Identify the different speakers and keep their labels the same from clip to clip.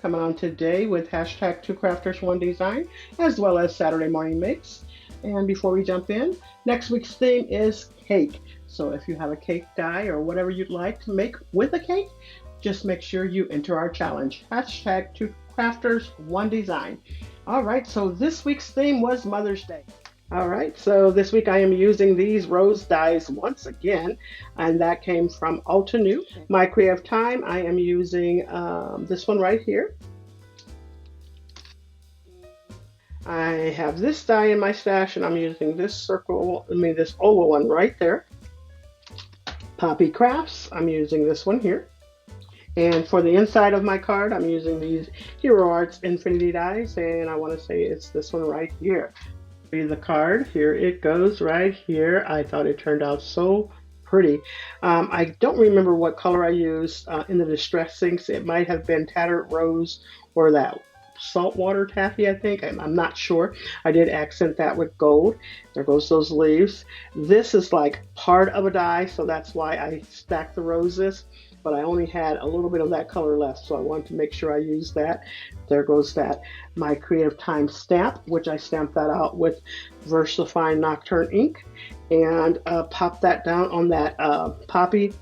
Speaker 1: Coming on today with hashtag two crafters one design, as well as Saturday morning mix. And before we jump in, next week's theme is cake. So if you have a cake die or whatever you'd like to make with a cake, just make sure you enter our challenge. Hashtag two crafters one design. All right, so this week's theme was Mother's Day. All right, so this week I am using these rose dies once again, and that came from Altenew. My creative time, I am using this one right here. I have this die in my stash, and I'm using this this oval one right there. Poppy Crafts, I'm using this one here. And for the inside of my card, I'm using these Hero Arts Infinity dies, and I want to say it's this one right here. The card, here it goes right here. I thought it turned out so pretty. I don't remember what color I used in the distress sinks. It might have been Tattered Rose or that saltwater taffy, I think. I'm not sure. I did accent that with gold. There goes those leaves. This is like part of a die, so that's why I stacked the roses, but I only had a little bit of that color left, so I wanted to make sure I used that. There goes that. My Creative Time stamp, which I stamped that out with VersaFine Nocturne ink, and popped that down on that Poppy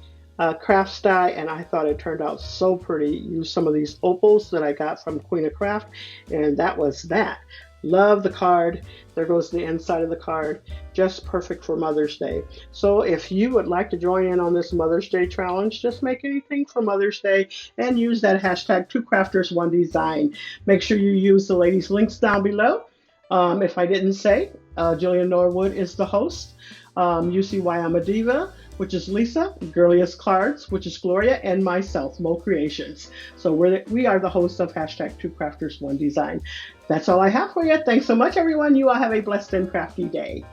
Speaker 1: crafts die, and I thought it turned out so pretty. Used some of these opals that I got from Queen of Craft, and that was that. Love the card. There goes the inside of the card. Just perfect for Mother's Day. So if you would like to join in on this Mother's Day challenge, just make anything for Mother's Day and use that hashtag two crafters one design. Make sure you use the ladies' links down below. If I didn't say, Jillian Norwood is the host. You see why I'm a diva, which is Lisa, Girliest Cards, which is Gloria, and myself, Mo Creations. So we are the hosts of hashtag two crafters one design. That's all I have for you. Thanks so much, everyone. You all have a blessed and crafty day.